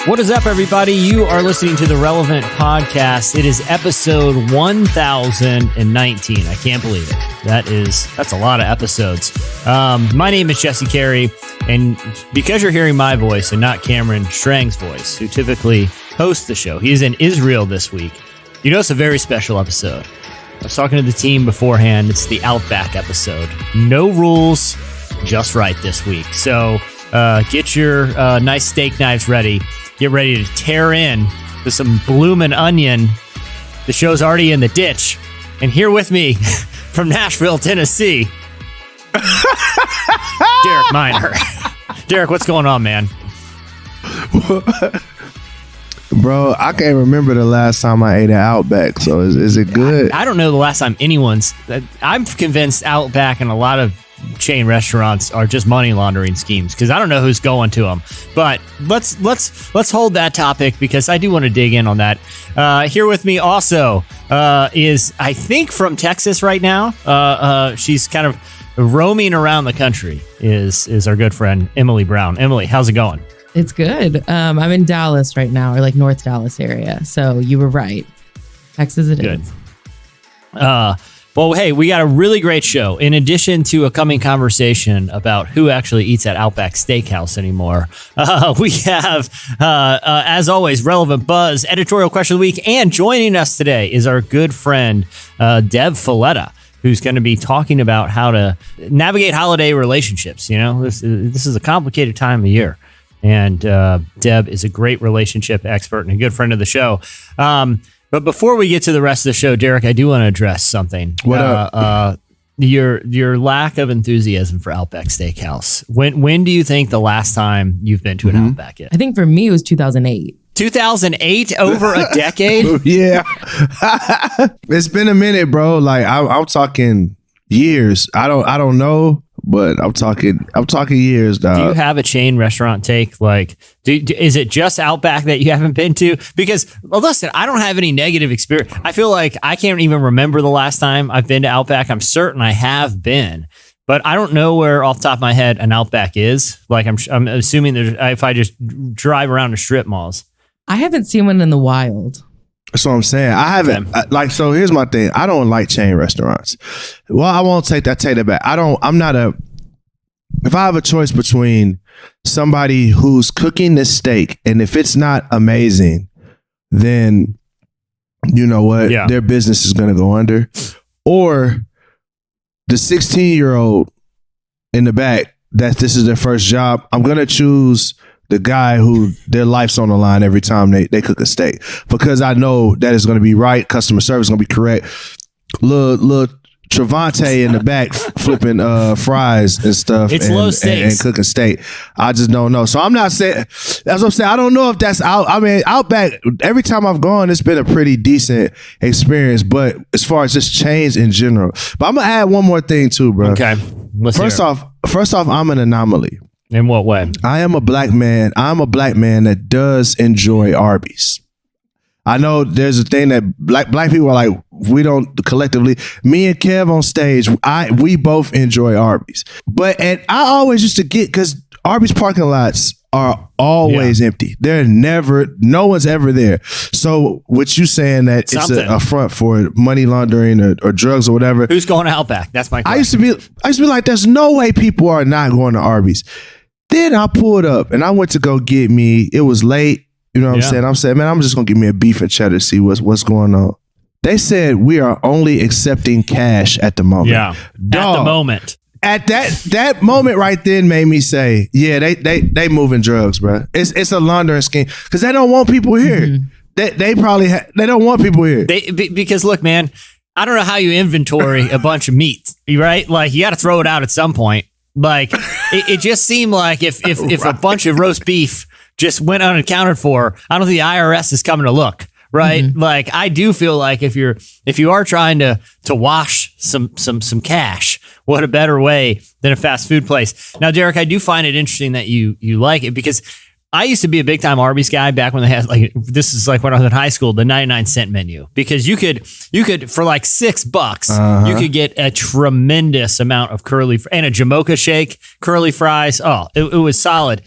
What is up, everybody? You are listening to the Relevant Podcast. It is episode 1019. I can't believe it. That's a lot of episodes. My name is Jesse Carey, and because you're hearing my voice and not Cameron Strang's voice, who typically hosts the show, he is in Israel this week. You know, it's a very special episode. I was talking to the team beforehand. It's the Outback episode. No rules, just right this week. So get your nice steak knives ready. Get ready to tear in to some bloomin' onion. The show's already in the ditch. And here with me from Nashville, Tennessee, Derek Miner. Derek, what's going on, man? Bro, I can't remember the last time I ate at Outback, so is it good? I don't know the last time anyone's... I'm convinced Outback and a lot of chain restaurants are just money laundering schemes, because I don't know who's going to them. But let's hold that topic, because I do want to dig in on that. Here with me also is, I think, from Texas right now. She's kind of roaming around the country, is our good friend Emily Brown. Emily, how's it going? It's good. I'm in Dallas right now, or like North Dallas area. So you were right. Texas it good. is. Well, hey, we got a really great show. In addition to a coming conversation about who actually eats at Outback Steakhouse anymore, we have, as always, Relevant Buzz, Editorial Question of the Week, and joining us today is our good friend, Deb Fileta, who's going to be talking about how to navigate holiday relationships. You know, this is a complicated time of year. And Deb is a great relationship expert and a good friend of the show. But before we get to the rest of the show, Derek, I do want to address something. What up? Your lack of enthusiasm for Outback Steakhouse. When do you think the last time you've been to an Outback is? I think for me it was 2008. 2008, over a decade? Yeah. It's been a minute, bro. Like I'm talking years. I don't know. But I'm talking years, dog. Do you have a chain restaurant take? Like, is it just Outback that you haven't been to? Because, well, listen, I don't have any negative experience. I feel like I can't even remember the last time I've been to Outback. I'm certain I have been, but I don't know where off the top of my head an Outback is. Like, I'm assuming if I just drive around the strip malls. I haven't seen one in the wild. That's what I'm saying. I haven't so here's my thing. I don't like chain restaurants. Well, I won't take that back. If I have a choice between somebody who's cooking this steak and if it's not amazing, then you know what? Yeah. Their business is going to go under. Or the 16-year-old in the back, that this is their first job, I'm going to choose the guy who their life's on the line every time they cook a steak, because I know that it's going to be right. Customer service is going to be correct. Little Trevante in the back flipping fries and stuff. It's low stakes and cooking steak. I just don't know. So I'm not saying, that's what I'm saying. I don't know if that's out. I mean, Outback, every time I've gone, it's been a pretty decent experience. But as far as just chains in general, but I'm gonna add one more thing too, bro. Okay. First off, I'm an anomaly. In what way? I am a black man. I'm a black man that does enjoy Arby's. I know there's a thing that black people are like, we don't collectively. Me and Kev on stage, we both enjoy Arby's. And I always used to get, because Arby's parking lots are always empty. No one's ever there. So what you saying that it's a front for money laundering or drugs or whatever. Who's going to Outback? That's my question. I used to be like, there's no way people are not going to Arby's. Then I pulled up and I went to go get me. It was late. You know what I'm saying? I'm saying, man, I'm just going to give me a beef and cheddar to see what's going on. They said we are only accepting cash at the moment. Yeah. Dog, at the moment. At that moment right then made me say, yeah, they moving drugs, bro. It's a laundering scheme, because they don't want people here. Mm-hmm. They don't want people here. Because look, man, I don't know how you inventory a bunch of meat, right? Like, you got to throw it out at some point. Like, it just seemed like if right. a bunch of roast beef just went unaccounted for, I don't think the IRS is coming to look, right? Mm-hmm. Like, I do feel like if you are trying to wash some cash, what a better way than a fast food place. Now, Derek, I do find it interesting that you like it, because I used to be a big time Arby's guy back when they had, like, this is like when I was in high school, the 99-cent menu, because you could for like $6, you could get a tremendous amount of and a Jamocha shake, curly fries. Oh, it was solid.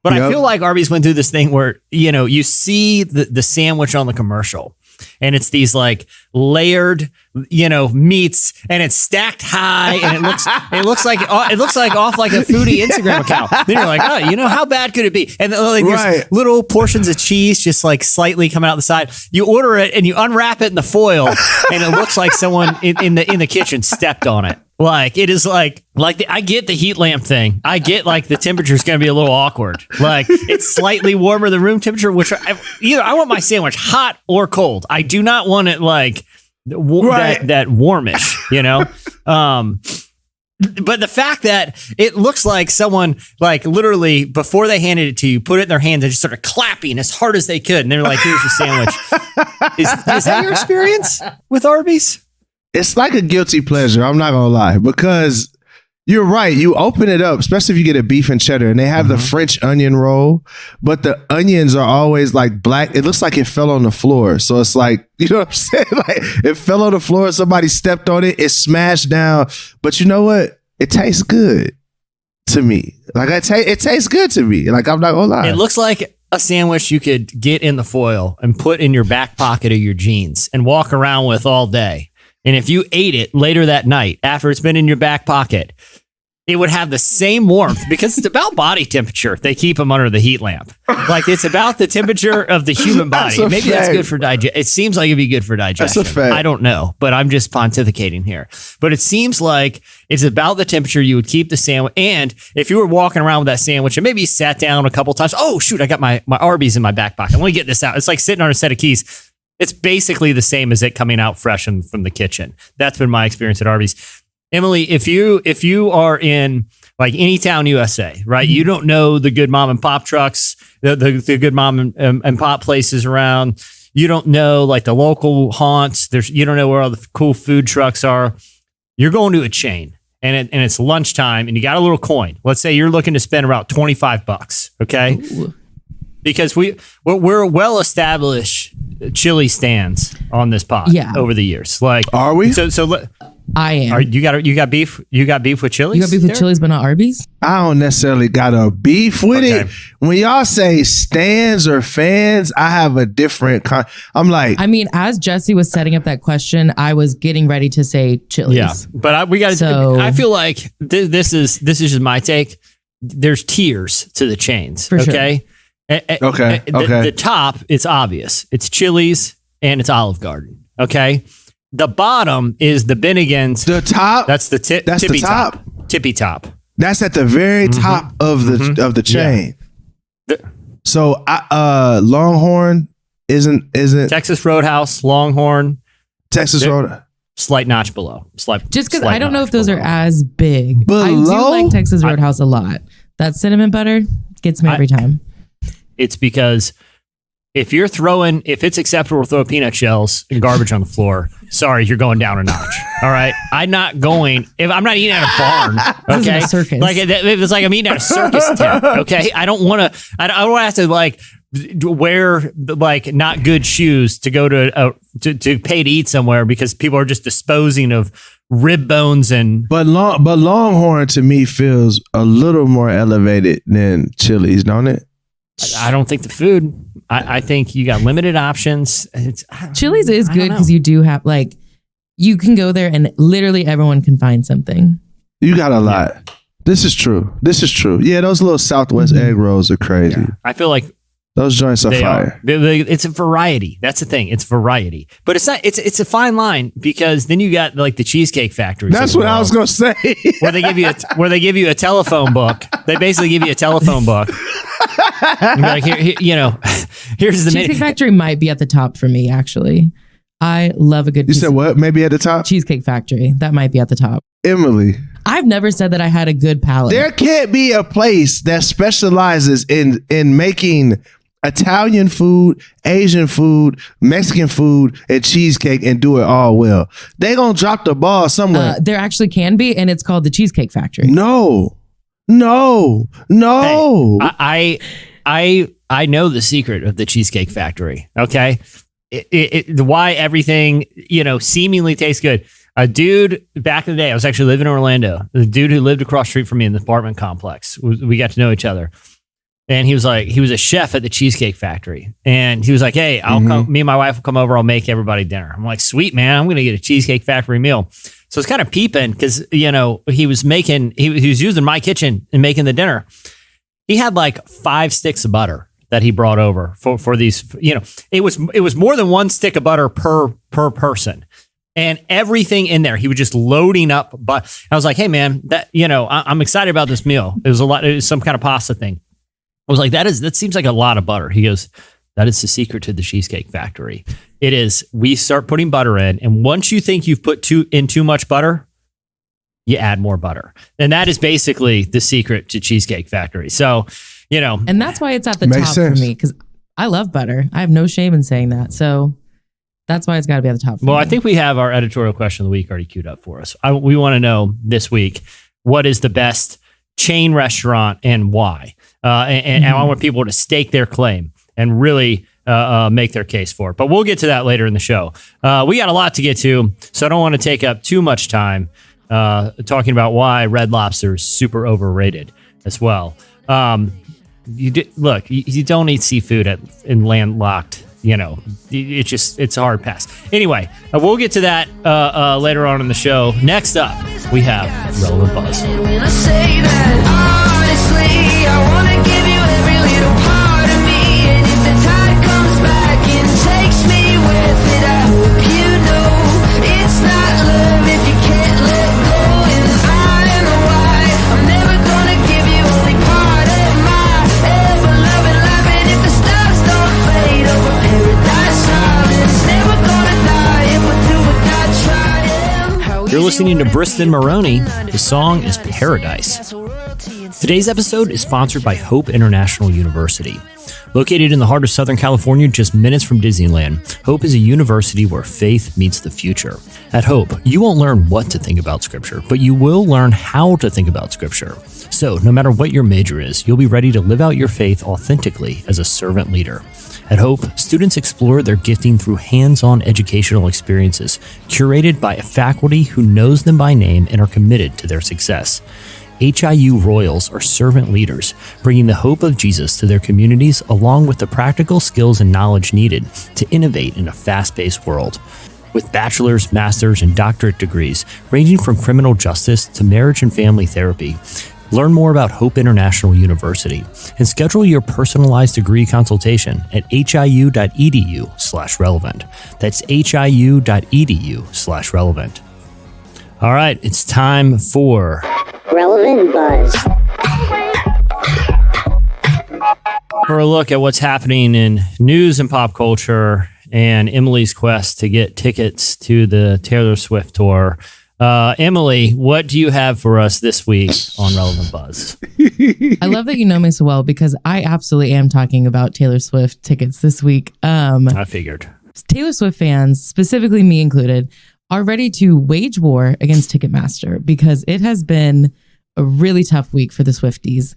But I feel like Arby's went through this thing where, you see the sandwich on the commercial and it's these like layered, meats and it's stacked high and it looks like off like a foodie Instagram account. Then you're like, oh, how bad could it be? And like there's little portions of cheese just like slightly coming out the side. You order it and you unwrap it in the foil and it looks like someone in the kitchen stepped on it. Like it is like I get the heat lamp thing. I get like the temperature is going to be a little awkward. Like it's slightly warmer than room temperature, which either I want my sandwich hot or cold. I do not want it like that warmish, But the fact that it looks like someone like literally before they handed it to you, put it in their hands and just started clapping as hard as they could, and they were like, "Here's your sandwich." Is that your experience with Arby's? It's like a guilty pleasure. I'm not gonna lie, because you're right. You open it up, especially if you get a beef and cheddar, and they have the French onion roll, but the onions are always like black. It looks like it fell on the floor. So it's like, you know what I'm saying? Like it fell on the floor, somebody stepped on it, it smashed down. But you know what? It tastes good to me. Like it tastes good to me. Like I'm not gonna lie. It looks like a sandwich you could get in the foil and put in your back pocket of your jeans and walk around with all day. And if you ate it later that night, after it's been in your back pocket, it would have the same warmth because it's about body temperature. They keep them under the heat lamp. Like it's about the temperature of the human body. Maybe that's good for digestion. It seems like it'd be good for digestion. That's a fact. I don't know, but I'm just pontificating here. But it seems like it's about the temperature you would keep the sandwich. And if you were walking around with that sandwich and maybe you sat down a couple times, oh shoot, I got my Arby's in my back pocket. Let me get this out. It's like sitting on a set of keys. It's basically the same as it coming out fresh from the kitchen. That's been my experience at Arby's. Emily, if you are in like any town USA, right? You don't know the good mom and pop trucks, the good mom and pop places around. You don't know like the local haunts. You don't know where all the cool food trucks are. You're going to a chain and it's lunchtime and you got a little coin. Let's say you're looking to spend about $25. Okay. Ooh. Because we're well established chili stands on this pod over the years. Like, are we? So I am. You got beef? You got beef with Chili's? You got beef with Chili's, but not Arby's? I don't necessarily got a beef with it. When y'all say stands or fans, I have a different I'm like, I mean, as Jesse was setting up that question, I was getting ready to say Chili's. Yeah, but we got to. So, I feel like this is just my take. There's tiers to the chains. For okay. Sure. Okay. The top, it's obvious. It's Chili's and it's Olive Garden. Okay. The bottom is the Bennigan's. The top. That's the That's tippy the top. Tippy top. That's at the very top of the chain. Yeah. So Longhorn isn't Texas Roadhouse, Longhorn, Texas Road. Slight notch below. Just because I don't know if those are as big. Below? I do like Texas Roadhouse a lot. That cinnamon butter gets me every time. It's because if it's acceptable to throw peanut shells and garbage on the floor, sorry, you're going down a notch. All right. I'm not eating at a barn. Okay. This is a circus. Like it's like I'm eating at a circus tent. Okay. I don't want to have to like wear like not good shoes to go to pay to eat somewhere because people are just disposing of rib bones and. But Longhorn to me feels a little more elevated than Chili's, don't it? I don't think the food. I think you got limited options. Chili's is good because you do have like you can go there and literally everyone can find something. You got a lot. Yeah. This is true. Yeah, those little Southwest egg rolls are crazy. Yeah. I feel like those joints are fire. It's a variety. That's the thing. It's variety, but it's not. It's a fine line because then you got like the Cheesecake Factory. That's what I was gonna say. where they give you a telephone book. They basically give you a telephone book. Like here's the Cheesecake Factory might be at the top for me. Actually, I love a good. You said what? Maybe at the top. Cheesecake Factory. That might be at the top. Emily. I've never said that I had a good palate. There can't be a place that specializes in making Italian food, Asian food, Mexican food, and cheesecake and do it all well. They gonna drop the ball somewhere. There actually can be, and it's called the Cheesecake Factory. No. Hey, I know the secret of the Cheesecake Factory. Okay, why everything seemingly tastes good. A dude back in the day, I was actually living in Orlando. The dude who lived across the street from me in the apartment complex. We got to know each other. And he was a chef at the Cheesecake Factory. And he was like, hey, I'll come, me and my wife will come over. I'll make everybody dinner. I'm like, sweet, man. I'm going to get a Cheesecake Factory meal. So it's kind of peeping because, he was using my kitchen and making the dinner. He had like 5 sticks of butter that he brought over for these, it was more than 1 stick of butter per person. And everything in there, he was just loading up. But I was like, hey, man, that, I'm excited about this meal. It was some kind of pasta thing. I was like, that seems like a lot of butter. He goes, that is the secret to the Cheesecake Factory. It is, we start putting butter in. And once you think you've put too much butter, you add more butter. And that is basically the secret to Cheesecake Factory. So, And that's why it's at the top for me, because I love butter. I have no shame in saying that. So that's why it's got to be at the top. Well, I think we have our editorial question of the week already queued up for us. We want to know this week, what is the best chain restaurant and why? And I want people to stake their claim and really make their case for it. But we'll get to that later in the show. We got a lot to get to, so I don't want to take up too much time talking about why Red Lobster is super overrated as well. You don't eat seafood in landlocked. It's a hard pass. Anyway, we'll get to that later on in the show. Next up, we have Relevant Buzz. When I say that, honestly, I want to give you every little part of me. And if the tide comes back and takes me with it, I hope you know it's not love if you can't let go. And I know why I'm never gonna give you only part of my ever-loving life. And if the stars don't fade over paradise island, it's never gonna die if I do what I try. You're listening to Briston Maroney. The song is Paradise. Today's episode is sponsored by Hope International University. Located in the heart of Southern California, just minutes from Disneyland, Hope is a university where faith meets the future. At Hope, you won't learn what to think about Scripture, but you will learn how to think about Scripture. So, no matter what your major is, you'll be ready to live out your faith authentically as a servant leader. At Hope, students explore their gifting through hands-on educational experiences, curated by a faculty who knows them by name and are committed to their success. HIU Royals are servant leaders, bringing the hope of Jesus to their communities along with the practical skills and knowledge needed to innovate in a fast-paced world. With bachelor's, master's, and doctorate degrees ranging from criminal justice to marriage and family therapy, learn more about Hope International University and schedule your personalized degree consultation at hiu.edu/relevant. That's hiu.edu/relevant. All right, it's time for Relevant Buzz. For a look at what's happening in news and pop culture and Emily's quest to get tickets to the Taylor Swift tour. Emily, what do you have for us this week on Relevant Buzz? I love that you know me so well because I absolutely am talking about Taylor Swift tickets this week. I figured. Taylor Swift fans, specifically me included, are ready to wage war against Ticketmaster because it has been a really tough week for the Swifties.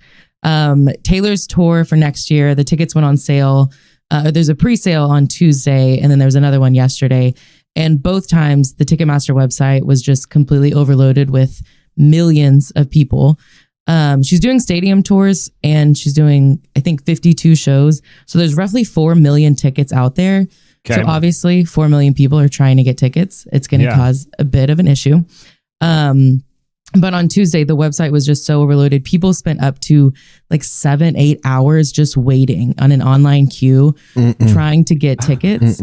Taylor's tour for next year, the tickets went on sale. There's a pre-sale on Tuesday, and then there was another one yesterday. And both times, the Ticketmaster website was just completely overloaded with millions of people. She's doing stadium tours, and she's doing, I think, 52 shows. So there's roughly 4 million tickets out there. Okay. So obviously, 4 million people are trying to get tickets. It's going to cause a bit of an issue. But on Tuesday, the website was just so overloaded. People spent up to like 7-8 hours just waiting on an online queue, trying to get tickets.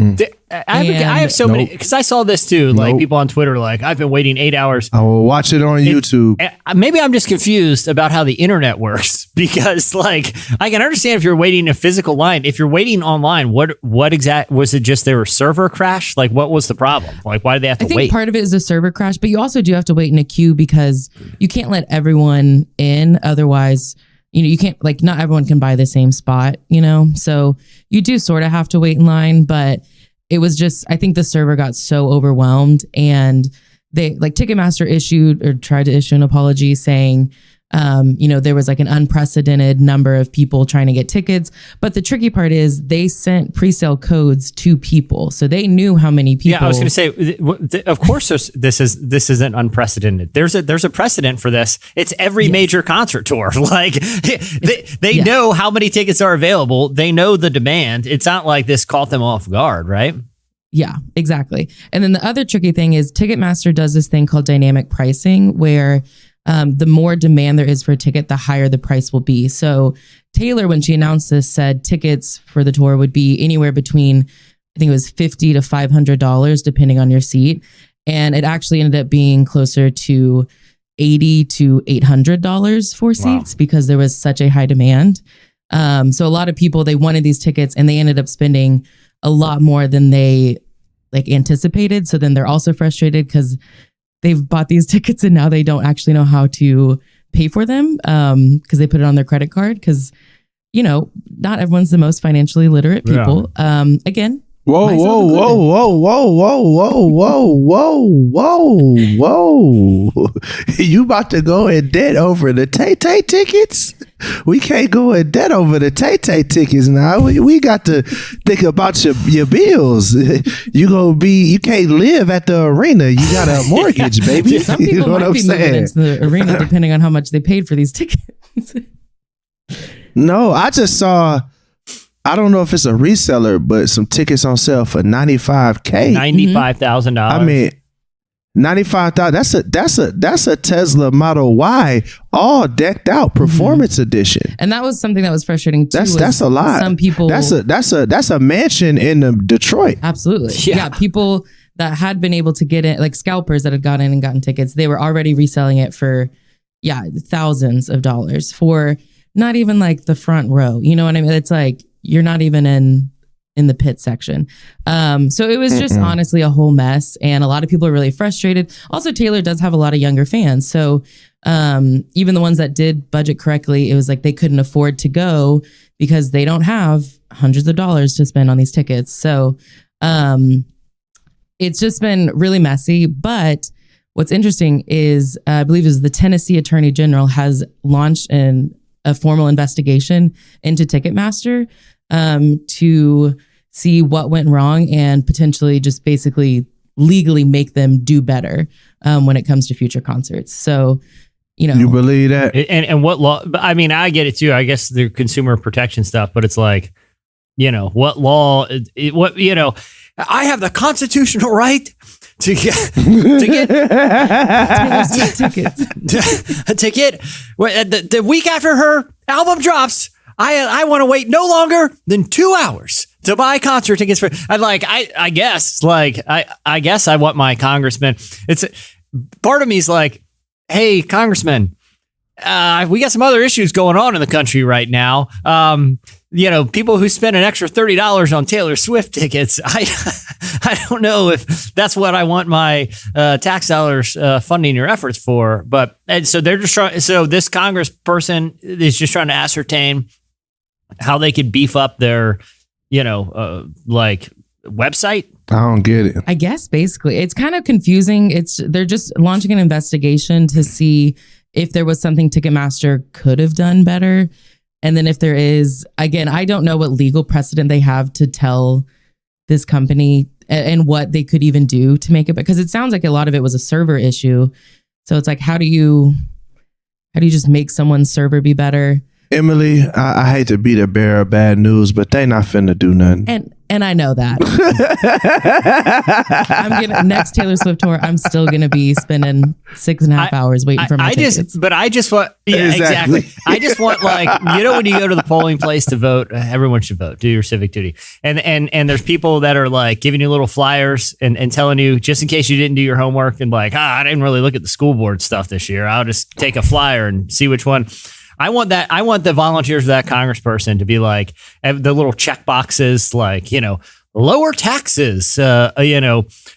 I have so many, because I saw this too. Like people on Twitter, like, I've been waiting 8 hours. I will watch it on YouTube. Maybe I'm just confused about how the internet works, because like I can understand if you're waiting a physical line. If you're waiting online, what exact was it? Just their server crash? Like, what was the problem? Like, why did they have to wait? I think part of it is a server crash, but you also do have to wait in a queue because you can't let everyone in. Otherwise, you can't, like, not everyone can buy the same spot, So you do sort of have to wait in line, but it was just, I think the server got so overwhelmed, and they, like, Ticketmaster tried to issue an apology saying There was like an unprecedented number of people trying to get tickets. But the tricky part is they sent pre-sale codes to people. So they knew how many people. Yeah, I was going to say, of course, this isn't unprecedented. There's a precedent for this. It's every major concert tour. Like they know how many tickets are available. They know the demand. It's not like this caught them off guard, right? Yeah, exactly. And then the other tricky thing is Ticketmaster does this thing called dynamic pricing where the more demand there is for a ticket, the higher the price will be. So Taylor, when she announced this, said tickets for the tour would be anywhere between, I think it was $50 to $500, depending on your seat. And it actually ended up being closer to $80 to $800 for seats because there was such a high demand. So a lot of people, they wanted these tickets and they ended up spending a lot more than they anticipated. So then they're also frustrated because they've bought these tickets and now they don't actually know how to pay for them because they put it on their credit card because, not everyone's the most financially literate people. Again. Whoa. You about to go in debt over the Tay-Tay tickets? We can't go in debt over the Tay-Tay tickets now. We got to think about your bills. You can't live at the arena. You got a mortgage, baby. Some people you know might be moving into the arena depending on how much they paid for these tickets. No, I just saw, I don't know if it's a reseller, but some tickets on sale for $95,000. $95,000. I mean, $95,000. That's a Tesla Model Y, all decked out, performance edition. And that was something that was frustrating too. That's a lot. Some people. That's a mansion in Detroit. Absolutely. Yeah. People that had been able to get it, like scalpers that had gotten tickets, they were already reselling it for thousands of dollars for not even like the front row. You know what I mean? It's like you're not even in the pit section. So it was just honestly a whole mess. And a lot of people are really frustrated. Also, Taylor does have a lot of younger fans. So even the ones that did budget correctly, it was like they couldn't afford to go because they don't have hundreds of dollars to spend on these tickets. So it's just been really messy. But what's interesting is I believe is the Tennessee Attorney General has launched a formal investigation into Ticketmaster to see what went wrong and potentially just basically legally make them do better when it comes to future concerts. So, you believe that? And what law? I mean, I get it too. I guess the consumer protection stuff, but it's like, what law? I have the constitutional right to get ticket the week after her album drops. I want to wait no longer than 2 hours to buy concert tickets for. I guess I want my congressman. It's part of me is like, hey, congressman, we got some other issues going on in the country right now. People who spend an extra $30 on Taylor Swift tickets. I don't know if that's what I want my tax dollars funding your efforts for. But so they're just trying. So this congressperson is just trying to ascertain how they could beef up their, website. I don't get it. I guess basically it's kind of confusing. They're just launching an investigation to see if there was something Ticketmaster could have done better. And then if there is, again, I don't know what legal precedent they have to tell this company and what they could even do to make it, because it sounds like a lot of it was a server issue. So it's like, how do you just make someone's server be better? Emily, I hate to be the bearer of bad news, but they not finna do nothing. And I know that. Next Taylor Swift tour, I'm still gonna be spending 6.5 hours waiting for my tickets. I just want exactly. I just want when you go to the polling place to vote, everyone should vote. Do your civic duty. And there's people that are like giving you little flyers and telling you just in case you didn't do your homework and I didn't really look at the school board stuff this year. I'll just take a flyer and see which one. I want that. I want the volunteers of that congressperson to be like the little check boxes, lower taxes,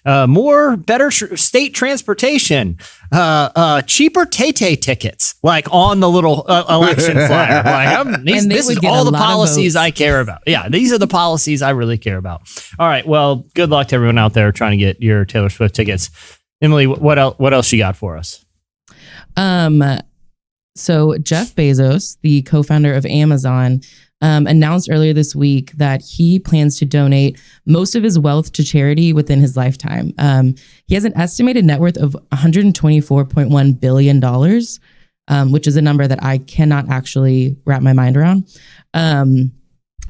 more better state transportation, cheaper Tay-Tay tickets, on the little election flyer. This is all the policies I care about. Yeah, these are the policies I really care about. All right. Well, good luck to everyone out there trying to get your Taylor Swift tickets. Emily, what else you got for us? So Jeff Bezos, the co-founder of Amazon, announced earlier this week that he plans to donate most of his wealth to charity within his lifetime. He has an estimated net worth of $124.1 billion, which is a number that I cannot actually wrap my mind around.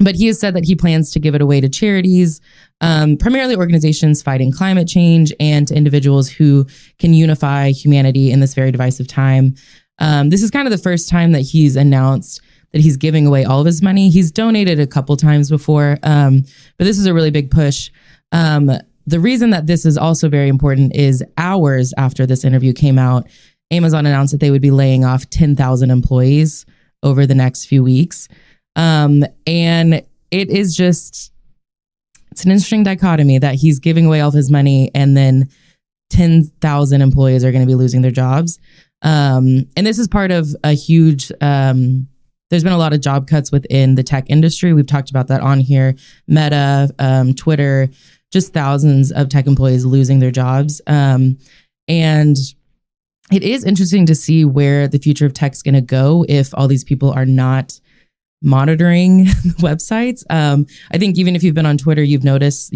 But he has said that he plans to give it away to charities, primarily organizations fighting climate change and to individuals who can unify humanity in this very divisive time. This is kind of the first time that he's announced that he's giving away all of his money. He's donated a couple times before, but this is a really big push. The reason that this is also very important is hours after this interview came out, Amazon announced that they would be laying off 10,000 employees over the next few weeks. And it is just, it's an interesting dichotomy that he's giving away all of his money and then 10,000 employees are going to be losing their jobs. And this is part of a huge, there's been a lot of job cuts within the tech industry. We've talked about that on here. Meta, Twitter, just thousands of tech employees losing their jobs. And it is interesting to see where the future of tech is going to go if all these people are not monitoring websites. I think even if you've been on Twitter, you've noticed,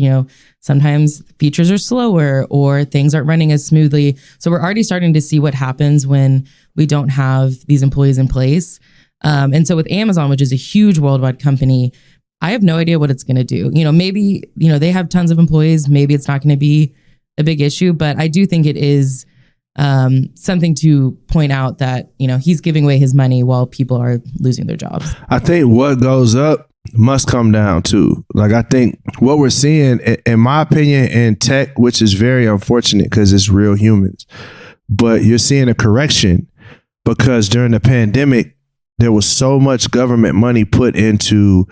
sometimes features are slower or things aren't running as smoothly. So we're already starting to see what happens when we don't have these employees in place. And so with Amazon, which is a huge worldwide company, I have no idea what it's going to do. Maybe, they have tons of employees. Maybe it's not going to be a big issue, but I do think it is something to point out that, he's giving away his money while people are losing their jobs. I think what goes up must come down too. Like, I think what we're seeing, in my opinion, in tech, which is very unfortunate because it's real humans, but you're seeing a correction because during the pandemic, there was so much government money put into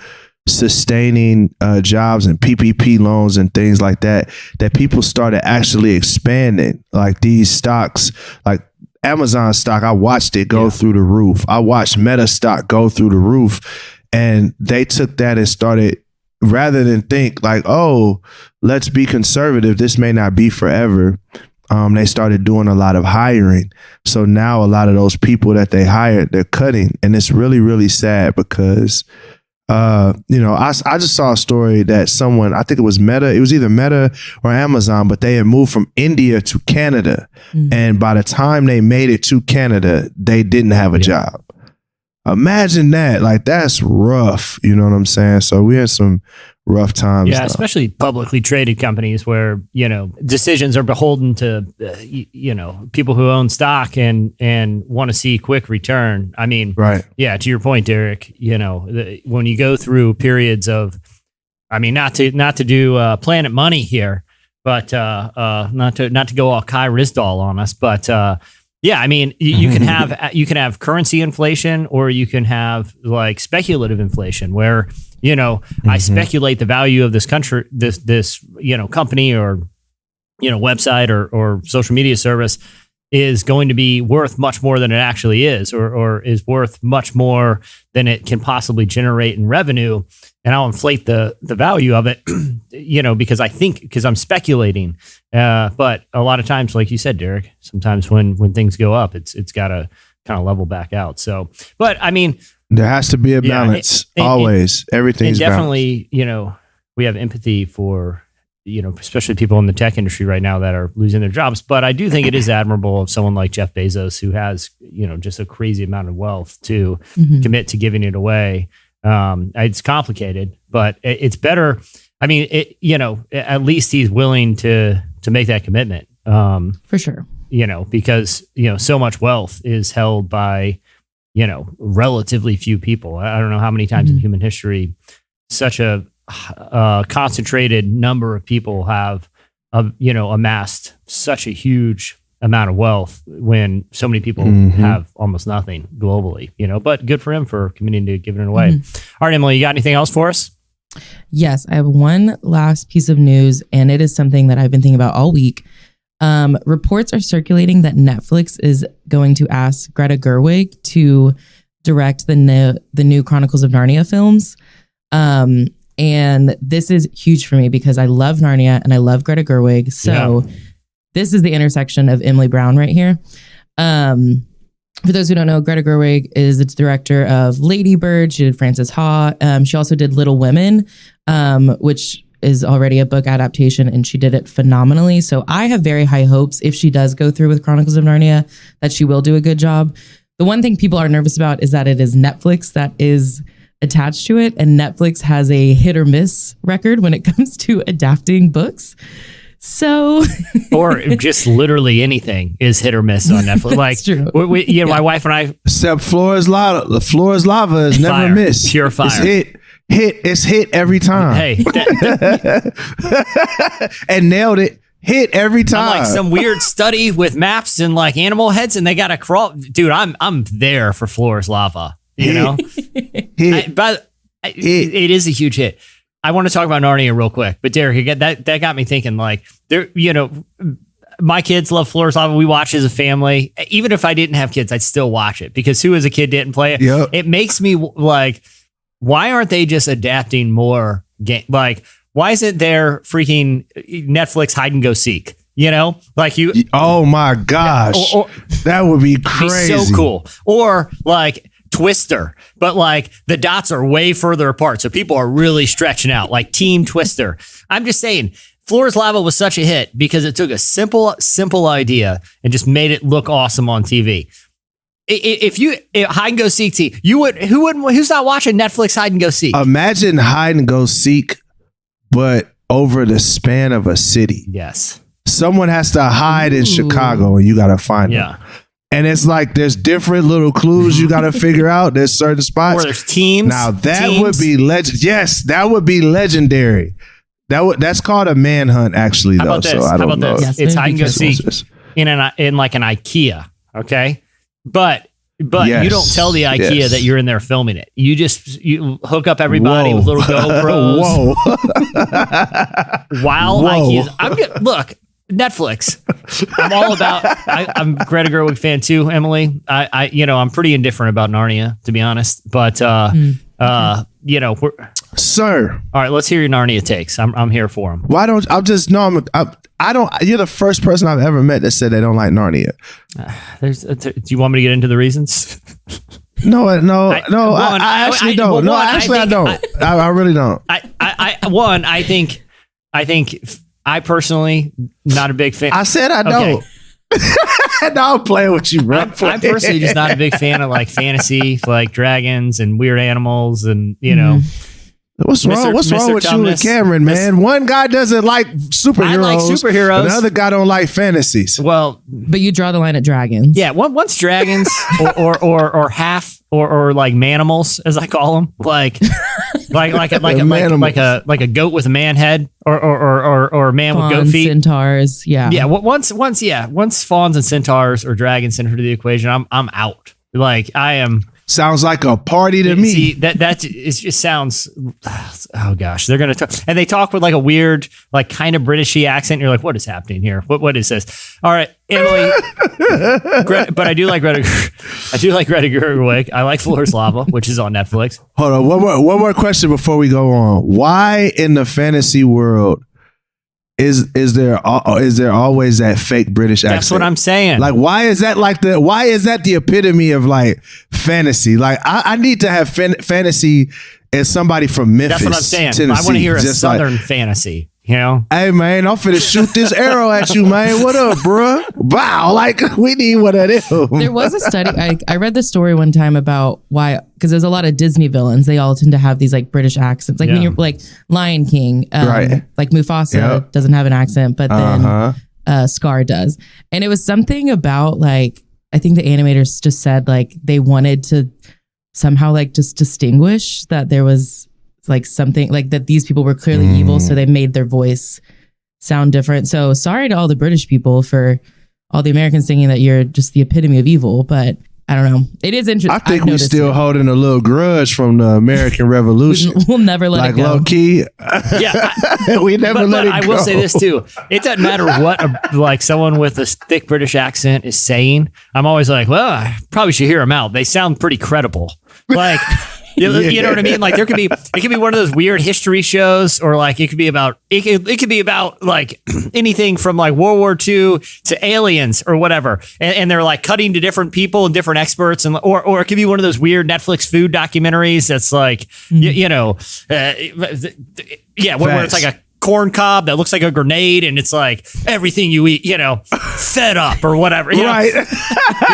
sustaining jobs and PPP loans and things like that people started actually expanding. Like these stocks, like Amazon stock, I watched it go through the roof. I watched Meta stock go through the roof, and they took that and started, rather than think like, oh, let's be conservative, this may not be forever. They started doing a lot of hiring. So now a lot of those people that they hired, they're cutting. And it's really, really sad because, I just saw a story that someone, I think it was Meta, it was either Meta or Amazon, but they had moved from India to Canada. Mm-hmm. And by the time they made it to Canada, they didn't have a job. Imagine that. Like, that's rough. You know what I'm saying? So we had some rough times. Yeah, especially publicly traded companies where, decisions are beholden to, people who own stock and want to see quick return. I mean, right. Yeah, to your point, Derek, when you go through periods of, not to do Planet Money here, but not to go all Kai Rizdal on us, but yeah, you can have currency inflation, or you can have like speculative inflation where, I speculate the value of this country, this company or, website or social media service is going to be worth much more than it actually is, or is worth much more than it can possibly generate in revenue. And I'll inflate the value of it, because I'm speculating. But a lot of times, like you said, Derek, sometimes when things go up, it's got to kind of level back out. So, but there has to be a balance. Always. Everything's definitely, we have empathy for, especially people in the tech industry right now that are losing their jobs. But I do think it is admirable of someone like Jeff Bezos, who has, just a crazy amount of wealth to commit to giving it away. It's complicated, but it's better. At least he's willing to make that commitment. For sure. Because, so much wealth is held by, relatively few people. I don't know how many times in human history such a concentrated number of people have, amassed such a huge amount of wealth when so many people have almost nothing globally, but good for him for committing to giving it away. All right, Emily, you got anything else for us? Yes, I have one last piece of news, and it is something that I've been thinking about all week. Reports are circulating that Netflix is going to ask Greta Gerwig to direct the new Chronicles of Narnia films. And this is huge for me because I love Narnia and I love Greta Gerwig. So this is the intersection of Emily Brown right here. For those who don't know, Greta Gerwig is the director of Lady Bird. She did Frances Ha. She also did Little Women, which is already a book adaptation, and she did it phenomenally. So I have very high hopes if she does go through with Chronicles of Narnia that she will do a good job. The one thing people are nervous about is that it is Netflix that is attached to it, and Netflix has a hit or miss record when it comes to adapting books. So, or just literally anything is hit or miss on Netflix. Like, true. My wife and I, except Flora's Lava. Flora's Lava is never fire, missed. pure fire. It's hit every time. Hey, and nailed it. Hit every time. I'm like some weird study with maps and like animal heads, and they got to crawl. Dude, I'm there for Flora's Lava. You know, it is a huge hit. I want to talk about Narnia real quick, but Derek, that got me thinking. Like, there, my kids love Flora's Lava. We watch as a family. Even if I didn't have kids, I'd still watch it because who as a kid didn't play it? Yep. It makes me like, why aren't they just adapting more game? Like, why isn't there freaking Netflix hide and go seek? Like you. Oh my gosh, that would be crazy. So cool. Or like Twister, but like the dots are way further apart, so people are really stretching out. Like Team Twister. I'm just saying, Flora's Lava was such a hit because it took a simple idea and just made it look awesome on TV. If hide and go seek, who's not watching Netflix hide and go seek? Imagine hide and go seek, but over the span of a city. Yes. Someone has to hide in Chicago and you got to find them. And it's like there's different little clues you got to figure out. There's certain spots. Or there's teams. Now that would be legend. Yes, that would be legendary. That's called a manhunt, actually, though. So I don't know. Yes, it's hide and go seek in like an IKEA. Okay. But yes, you don't tell the IKEA that you're in there filming it. You hook up everybody with little GoPros. While IKEA's, look, Netflix. I'm all about. I'm a Greta Gerwig fan too, Emily. I'm pretty indifferent about Narnia, to be honest. But sir. All right, let's hear your Narnia takes. I'm here for them. Why don't I just know? I don't. You're the first person I've ever met that said they don't like Narnia. Do you want me to get into the reasons? No. I actually don't. I really don't. I think I personally not a big fan. I said I don't. No, I'm playing with you, bro. I'm personally just not a big fan of like fantasy, like dragons and weird animals, and What's wrong with you and Cameron, man? One guy doesn't like superheroes. I like superheroes. Another guy don't like fantasies. Well, but you draw the line at dragons. Yeah, once dragons or half or like manimals, as I call them, like a goat with a man head or a man Fawns, with goat feet, centaurs. Yeah. Once fawns and centaurs or dragons enter the equation, I'm out. Like I am. Sounds like a party to me. See, it just sounds. Oh gosh, they're gonna talk, and they talk with like a weird, like kind of Britishy accent. You're like, what is happening here? What is this? All right, Emily. But I do like Greta. I do like Greta Gerwig. I like Flora's Lava, which is on Netflix. Hold on, one more question before we go on. Why in the fantasy world is there always that fake British accent? That's what I'm saying. Like, why is that the epitome of like fantasy? Like, I need to have fantasy as somebody from Memphis. That's what I'm saying. Tennessee. I want to hear a southern fantasy. Hey man, I'm finna shoot this arrow at you, man. What up, bruh? Wow, like we need one of them. There was a study. I read the story one time about why, because there's a lot of Disney villains. They all tend to have these like British accents. Like when you're like Lion King, right? Like Mufasa doesn't have an accent, but then Scar does. And it was something about like, I think the animators just said like they wanted to somehow like just distinguish that there was like something like that these people were clearly evil, so they made their voice sound different. So sorry to all the British people for all the Americans thinking that you're just the epitome of evil, but I don't know. It is interesting. I think we're still holding a little grudge from the American Revolution. We'll never let it go. Like low key. Yeah. We never let it go. I will say this too. It doesn't matter what like someone with a thick British accent is saying. I'm always like, well, I probably should hear them out. They sound pretty credible. Like You know what I mean? Like it could be one of those weird history shows, or like it could be about like anything from like World War II to aliens or whatever. And they're like cutting to different people and different experts, and or it could be one of those weird Netflix food documentaries that's like where it's like a corn cob that looks like a grenade, and it's like everything you eat, fed up or whatever. Right. You're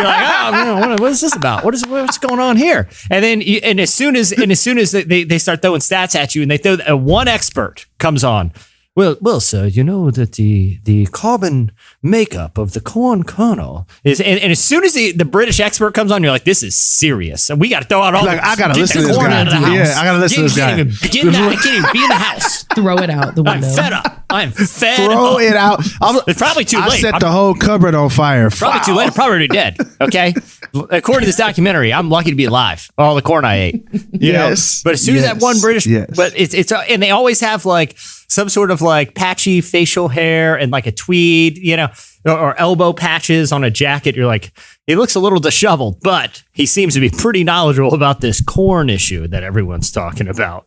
like, oh man, what is this about? What's going on here? And then as soon as they start throwing stats at you, and they throw one expert comes on. Well, sir, you know that the carbon makeup of the corn kernel is, and as soon as the British expert comes on, you're like, this is serious, and we got to throw out all. I gotta listen to this guy. Yeah, I gotta listen to this guy. I can't even be in the house. Throw it out the window. I'm fed up. Throw it out. It's probably too late. I set the whole cupboard on fire. Probably too late. I'm probably already dead. Okay. According to this documentary, I'm lucky to be alive. All the corn I ate. You know? But as soon as that one British, but it's and they always have like some sort of like patchy facial hair and like a tweed, or elbow patches on a jacket. You're like, he looks a little disheveled, but he seems to be pretty knowledgeable about this corn issue that everyone's talking about,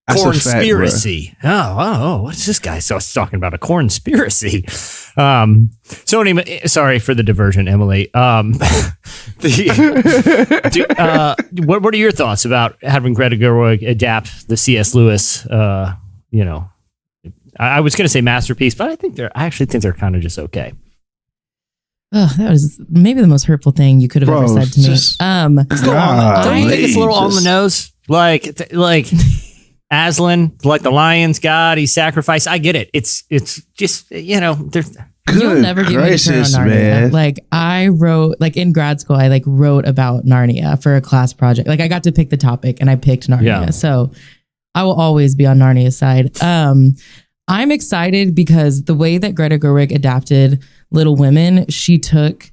Cornspiracy. Oh, what's this guy talking about? A cornspiracy. So anyway, sorry for the diversion, Emily. What are your thoughts about having Greta Gerwig adapt the C.S. Lewis? I was going to say masterpiece, but I actually think they're kind of just okay. Oh, that was maybe the most hurtful thing you could have ever said to me. Don't you think it's a little on the nose? Like Aslan, like the lion's god, he sacrificed. I get it. It's just, there's. You'll never get me to turn on Narnia. Man. Like I wrote, like in grad school, I wrote about Narnia for a class project. Like I got to pick the topic and I picked Narnia. Yeah. So I will always be on Narnia's side. I'm excited because the way that Greta Gerwig adapted Little Women, she took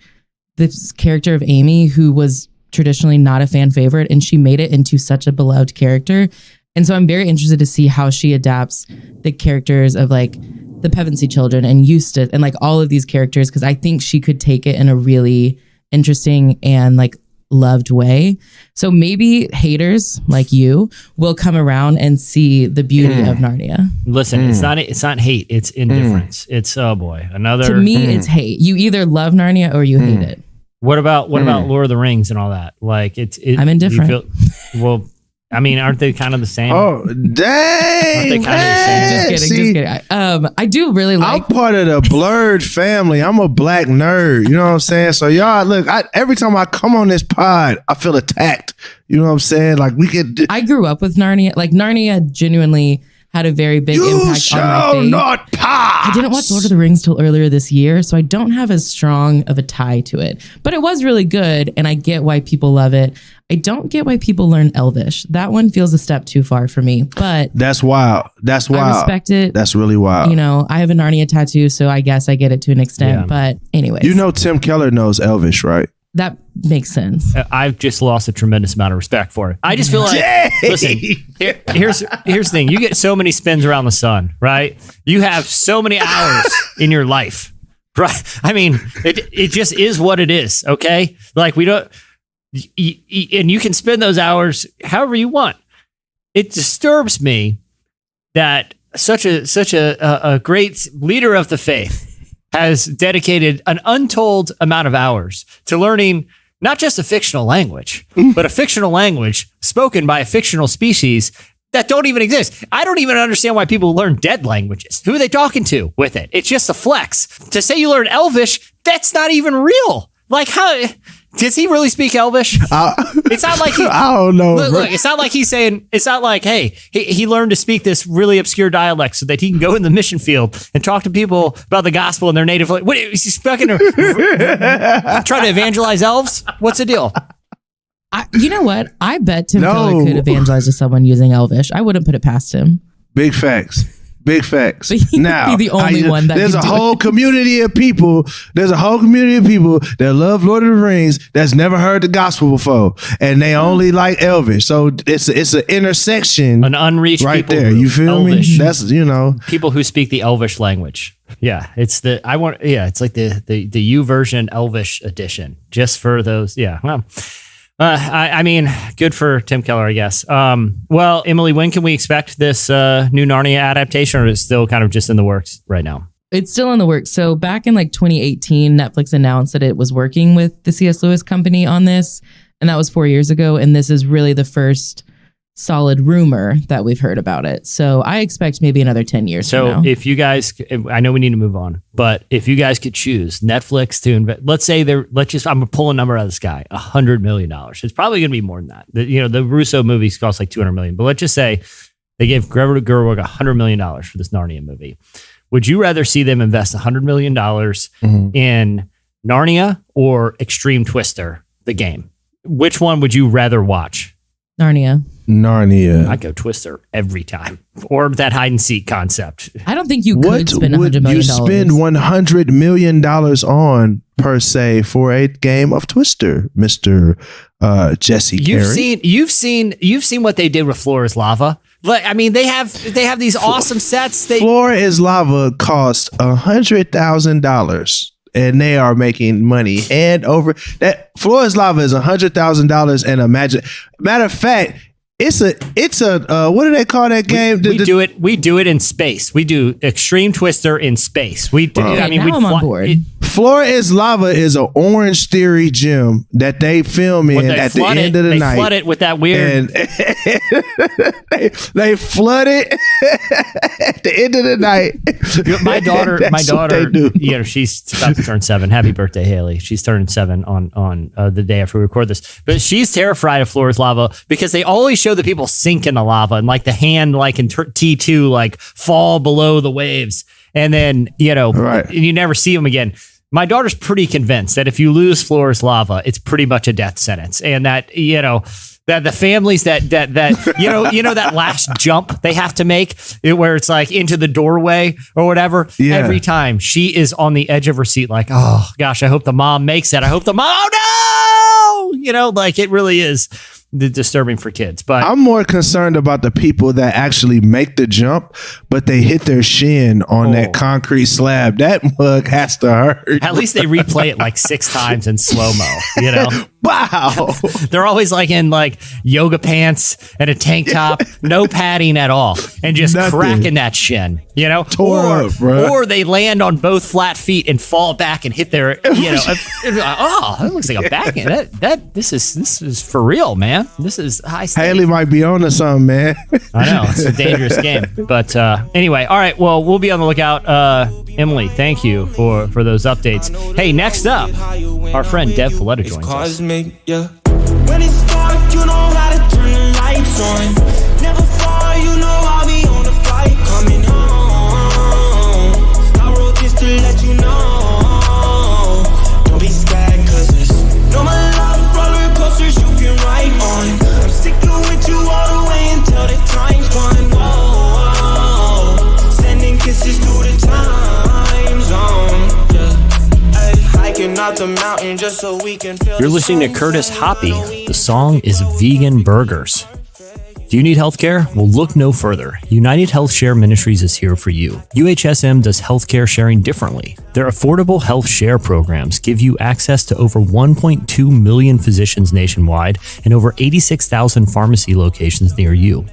this character of Amy, who was traditionally not a fan favorite, and she made it into such a beloved character. And so I'm very interested to see how she adapts the characters of like the Pevensey children and Eustace and like all of these characters, because I think she could take it in a really interesting and like loved way. So maybe haters like you will come around and see the beauty of Narnia. Listen, it's not hate, it's indifference. It's another. To me, it's hate. You either love Narnia or you hate it. What about Lord of the Rings and all that? Like I'm indifferent. Aren't they kind of the same? Oh, dang! Aren't they kind of the same? Just kidding. I do really like. I'm part of the blurred family. I'm a black nerd. You know what I'm saying? So y'all, look. Every time I come on this pod, I feel attacked. You know what I'm saying? Like we could. I grew up with Narnia. Like Narnia genuinely had a very big impact on my faith. Not pass. I didn't watch Lord of the Rings till earlier this year, so I don't have as strong of a tie to it. But it was really good, and I get why people love it. I don't get why people learn Elvish. That one feels a step too far for me, but that's wild. That's wild. I respect it. That's really wild. I have a Narnia tattoo, so I guess I get it to an extent. But anyway, Tim Keller knows Elvish, right? That makes sense. I've just lost a tremendous amount of respect for it. I just feel like, listen, here's the thing. You get so many spins around the sun, right? You have so many hours in your life, right? I mean, it just is what it is, okay? Like we don't, and you can spend those hours however you want. It disturbs me that such a great leader of the faith has dedicated an untold amount of hours to learning not just a fictional language, but a fictional language spoken by a fictional species that don't even exist. I don't even understand why people learn dead languages. Who are they talking to with it? It's just a flex. To say you learn Elvish, that's not even real. Like how... Does he really speak Elvish? It's not like I don't know. Look, it's not like he's saying. It's not like, hey, he learned to speak this really obscure dialect so that he can go in the mission field and talk to people about the gospel in their native language. What is he speaking? Trying to evangelize elves? What's the deal? You know what? I bet Tim Keller could evangelize to someone using Elvish. I wouldn't put it past him. Big facts. Big facts. But he'd be the only one that there's a whole community of people. There's a whole community of people that love Lord of the Rings that's never heard the gospel before, and they only like Elvish. So it's an intersection, an unreached right people there. You feel Elvish. me? That's people who speak the Elvish language. Yeah, it's it's like the U version Elvish edition, just for those. Yeah. Well, I mean, good for Tim Keller, I guess. Well, Emily, when can we expect this new Narnia adaptation, or is it still kind of just in the works right now? It's still in the works. So back in like 2018, Netflix announced that it was working with the C.S. Lewis Company on this, and that was 4 years ago. And this is really the first solid rumor that we've heard about it. So I expect maybe another 10 years from now. So if you guys, I know we need to move on, but if you guys could choose Netflix to invest, let's say I'm going to pull a number out of the sky, $100 million. It's probably going to be more than that. The Russo movies cost like $200 million, but let's just say they gave Greta Gerwig $100 million for this Narnia movie. Would you rather see them invest $100 million in Narnia or Extreme Twister, the game? Which one would you rather watch? Narnia. I go Twister every time, or that hide and seek concept. I don't think you could spend $100 million. You spend $100 million on per se for a game of Twister, Mr. Jesse Carey? You've seen what they did with Floor is Lava. I mean, they have these awesome sets. Floor is Lava cost $100,000. And they are making money hand over that. Floor is Lava is $100,000 and imagine. Matter of fact, it's a what do they call that game? We do it in space. We do Extreme Twister in space. We do. Okay, I'm on board. Floor is Lava is an Orange Theory gym that they film in at the end of the night. They flood it with that weird. And they flood it at the end of the night. My daughter, she's about to turn 7. Happy birthday, Haley. She's turning 7 on the day after we record this. But she's terrified of Floor is Lava because they always show the people sink in the lava and like the hand, like in T2, like fall below the waves. And then, you never see them again. My daughter's pretty convinced that if you lose Floor is Lava, it's pretty much a death sentence. And that, that the families that that last jump they have to make where it's like into the doorway or whatever. Yeah. Every time she is on the edge of her seat, like, oh gosh, I hope the mom makes it. I hope the mom, oh no, like it really is disturbing for kids. But I'm more concerned about the people that actually make the jump, but they hit their shin on that concrete slab. That mug has to hurt. At least they replay it like 6 times in slow-mo, Wow. They're always like in like yoga pants and a tank top, no padding at all, and just cracking that shin, Tore up, bro. Or they land on both flat feet and fall back and hit their, that looks like a back end. This is for real, man. This is high stakes. Haley might be on to something, man. I know. It's a dangerous game. But anyway, all right. Well, we'll be on the lookout. Emily, thank you for those updates. Hey, next up, our friend Deb Fileta joins us. When it's dark, you know how to turn the lights on. Never far, you know I'll be on the flight coming home. I wrote this to let you know. Don't be scared, cause there's no more love roller coasters you can ride on. I'm sticking with you all the way until the time's gone. Whoa, sending kisses to the time zone. Out the mountain just so we can feel. You're listening to Curtis Hoppy. The song is Vegan Burgers. Do you need healthcare? Well, look no further. United Health Share Ministries is here for you. UHSM does healthcare sharing differently. Their affordable health share programs give you access to over 1.2 million physicians nationwide and over 86,000 pharmacy locations near you.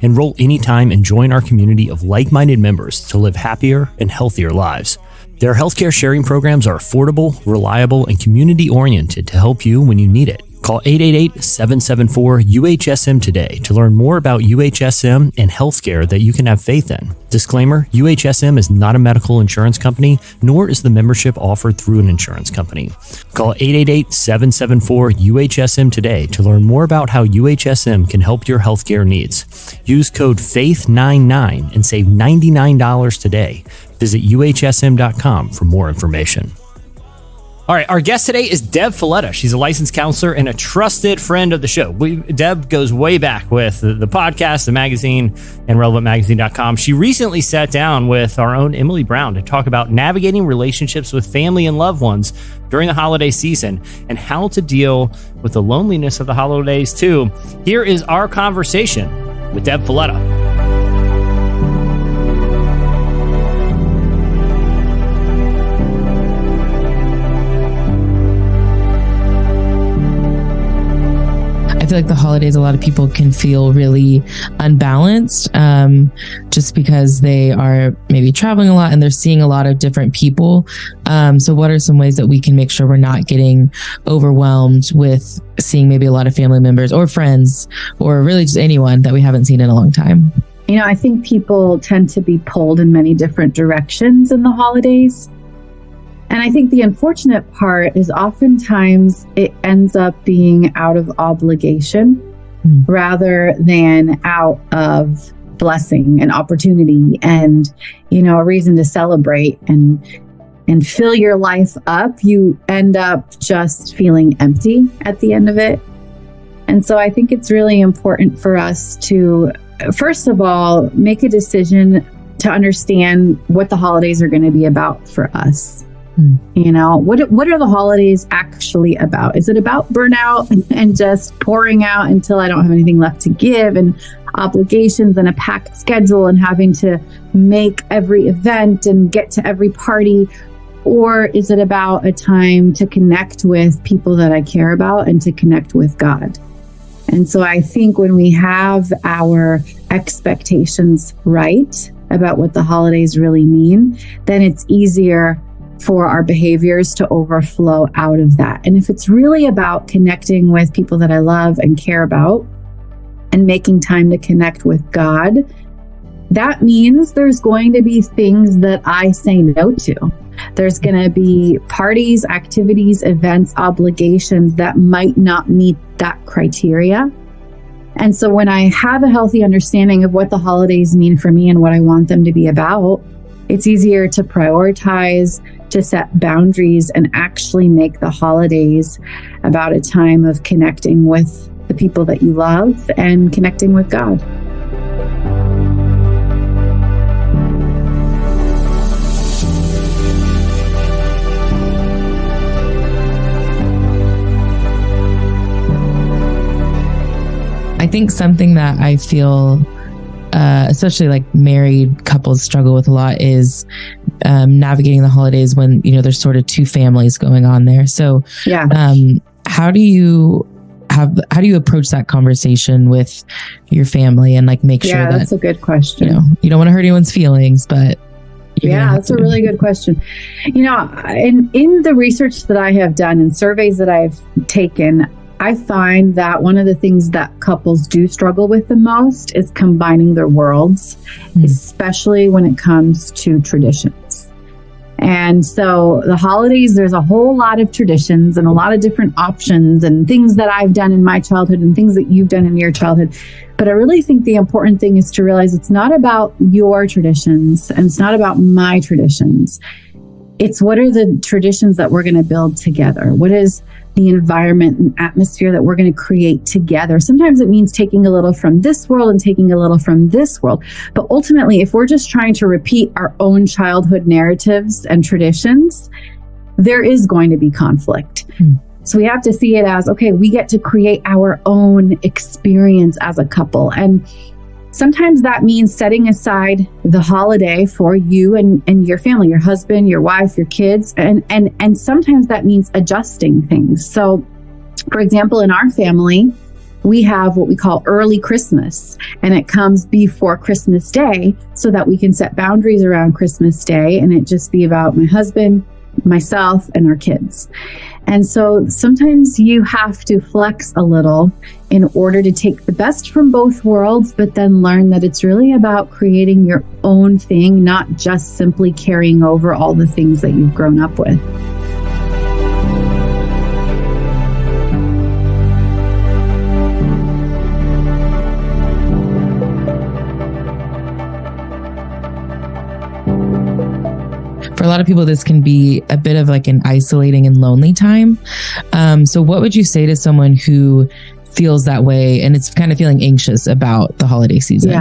Enroll anytime and join our community of like-minded members to live happier and healthier lives. Their healthcare sharing programs are affordable, reliable, and community-oriented to help you when you need it. Call 888-774-UHSM today to learn more about UHSM and healthcare that you can have faith in. Disclaimer, UHSM is not a medical insurance company, nor is the membership offered through an insurance company. Call 888-774-UHSM today to learn more about how UHSM can help your healthcare needs. Use code FAITH99 and save $99 today. Visit UHSM.com for more information. All right, our guest today is Deb Fileta. She's a licensed counselor and a trusted friend of the show. Deb goes way back with the podcast, the magazine, and relevantmagazine.com. She recently sat down with our own Emily Brown to talk about navigating relationships with family and loved ones during the holiday season and how to deal with the loneliness of the holidays, too. Here is our conversation with Deb Fileta. feel like the holidays, a lot of people can feel really unbalanced just because they are maybe traveling a lot and they're seeing a lot of different people. So what are some ways that we can make sure we're not getting overwhelmed with seeing maybe a lot of family members or friends or really just anyone that we haven't seen in a long time? You know, I think people tend to be pulled in many different directions in the holidays. And I think the unfortunate part is oftentimes it ends up being out of obligation rather than out of blessing and opportunity and, you know, a reason to celebrate and fill your life up. You end up just feeling empty at the end of it. And so I think it's really important for us to, first of all, make a decision to understand what the holidays are going to be about for us. You know, what are the holidays actually about? Is it about burnout and just pouring out until I don't have anything left to give, and obligations and a packed schedule and having to make every event and get to every party? Or is it about a time to connect with people that I care about and to connect with God? And so I think when we have our expectations right about what the holidays really mean, then it's easier for our behaviors to overflow out of that. And if it's really about connecting with people that I love and care about and making time to connect with God, that means there's going to be things that I say no to. There's going to be parties, activities, events, obligations that might not meet that criteria. And so when I have a healthy understanding of what the holidays mean for me and what I want them to be about, it's easier to prioritize, to set boundaries, and actually make the holidays about a time of connecting with the people that you love and connecting with God. I think something that I feel especially like married couples struggle with a lot is navigating the holidays when, you know, there's sort of two families going on there. So yeah, how do you approach that conversation with your family and like make sure that's a good question. You know, you don't want to hurt anyone's feelings, but that's a really good question. You know, in the research that I have done and surveys that I've taken, I find that one of the things that couples do struggle with the most is combining their worlds, especially when it comes to traditions. And so the holidays, there's a whole lot of traditions and a lot of different options and things that I've done in my childhood and things that you've done in your childhood. But I really think the important thing is to realize it's not about your traditions and it's not about my traditions. It's what are the traditions that we're going to build together? What is the environment and atmosphere that we're going to create together? Sometimes it means taking a little from this world and taking a little from this world. But ultimately, if we're just trying to repeat our own childhood narratives and traditions, there is going to be conflict. So we have to see it as, okay, we get to create our own experience as a couple. And sometimes that means setting aside the holiday for you and your family, your husband, your wife, your kids. And sometimes that means adjusting things. So, for example, in our family, we have what we call early Christmas, and it comes before Christmas Day so that we can set boundaries around Christmas Day and it just be about my husband, myself, and our kids. And so sometimes you have to flex a little in order to take the best from both worlds, but then learn that it's really about creating your own thing, not just simply carrying over all the things that you've grown up with. For a lot of people, this can be a bit of like an isolating and lonely time. So what would you say to someone who feels that way and it's kind of feeling anxious about the holiday season?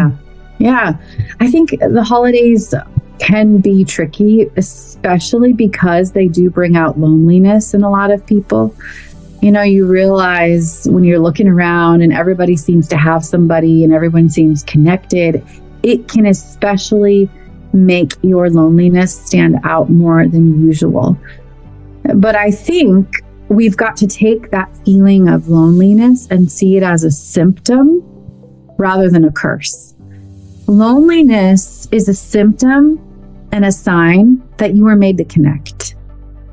Yeah. I think the holidays can be tricky, especially because they do bring out loneliness in a lot of people. You know, you realize when you're looking around and everybody seems to have somebody and everyone seems connected, it can especially make your loneliness stand out more than usual. But I think we've got to take that feeling of loneliness and see it as a symptom rather than a curse. Loneliness is a symptom and a sign that you were made to connect.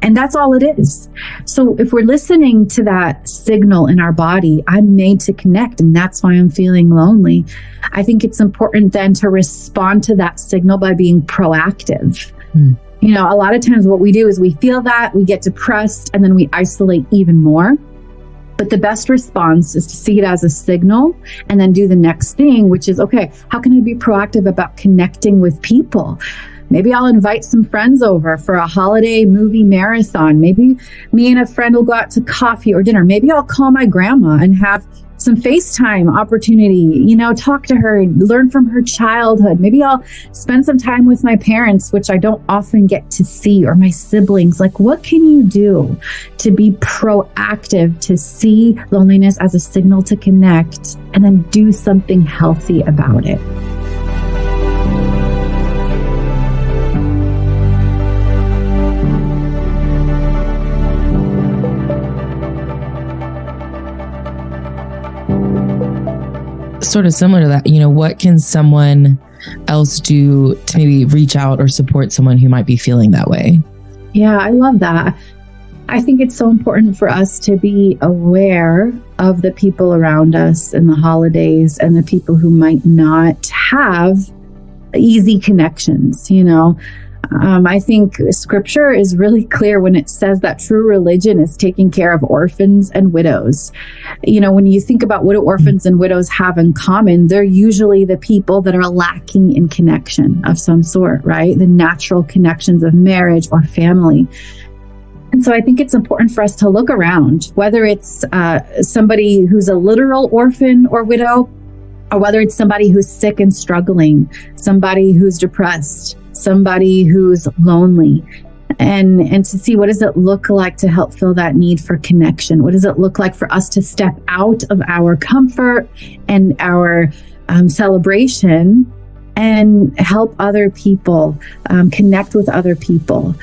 And that's all it is. So if we're listening to that signal in our body, I'm made to connect, and that's why I'm feeling lonely, I think it's important then to respond to that signal by being proactive. You know, a lot of times what we do is we feel that, we get depressed, and then we isolate even more. But the best response is to see it as a signal and then do the next thing, which is, okay, how can I be proactive about connecting with people? Maybe I'll invite some friends over for a holiday movie marathon. Maybe me and a friend will go out to coffee or dinner. Maybe I'll call my grandma and have some FaceTime opportunity, you know, talk to her, learn from her childhood. Maybe I'll spend some time with my parents, which I don't often get to see, or my siblings. Like, what can you do to be proactive, to see loneliness as a signal to connect, and then do something healthy about it? Sort of similar to that, you know, what can someone else do to maybe reach out or support someone who might be feeling that way? Yeah, I love that. I think it's so important for us to be aware of the people around us in the holidays and the people who might not have easy connections, you know. I think scripture is really clear when it says that true religion is taking care of orphans and widows. You know, when you think about what do orphans and widows have in common, they're usually the people that are lacking in connection of some sort, right? The natural connections of marriage or family. And so I think it's important for us to look around, whether it's somebody who's a literal orphan or widow, or whether it's somebody who's sick and struggling, somebody who's depressed, somebody who's lonely, and to see what does it look like to help fill that need for connection? What does it look like for us to step out of our comfort and our celebration and help other people, connect with other people,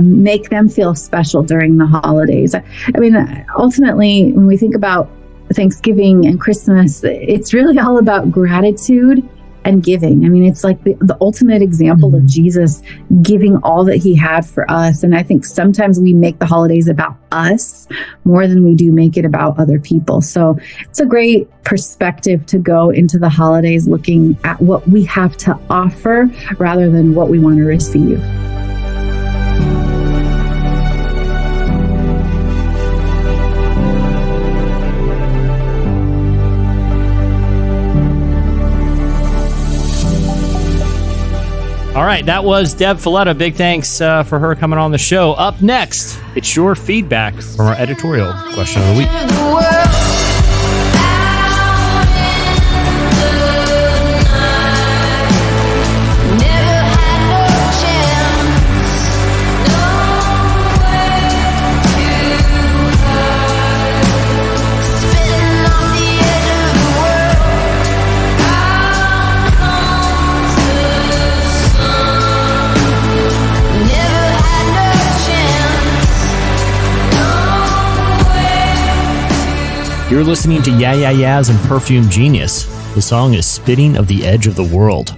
make them feel special during the holidays? I mean, ultimately, when we think about Thanksgiving and Christmas, it's really all about gratitude and giving. I mean, it's like the ultimate example of Jesus giving all that he had for us. And I think sometimes we make the holidays about us more than we do make it about other people. So it's a great perspective to go into the holidays looking at what we have to offer rather than what we want to receive. All right, that was Deb Fileta. Big thanks for her coming on the show. Up next, it's your feedback from our editorial question of the week. You're listening to Yeah Yeah Yeahs and Perfume Genius. The song is Spitting of the Edge of the World.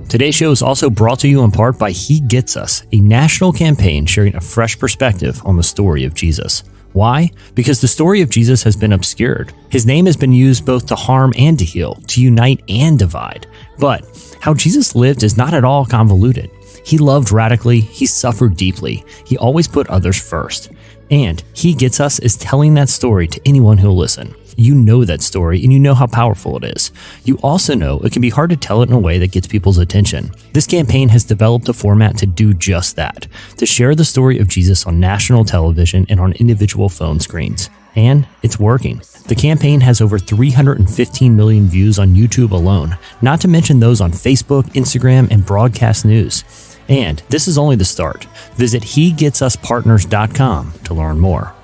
Today's show is also brought to you in part by He Gets Us, a national campaign sharing a fresh perspective on the story of Jesus. Why? Because the story of Jesus has been obscured. His name has been used both to harm and to heal, to unite and divide. But how Jesus lived is not at all convoluted. He loved radically, he suffered deeply, he always put others first. And He Gets Us is telling that story to anyone who'll listen. You know that story and you know how powerful it is. You also know it can be hard to tell it in a way that gets people's attention. This campaign has developed a format to do just that, to share the story of Jesus on national television and on individual phone screens. And it's working. The campaign has over 315 million views on YouTube alone, not to mention those on Facebook, Instagram, and broadcast news. And this is only the start. Visit HeGetsUsPartners.com to learn more.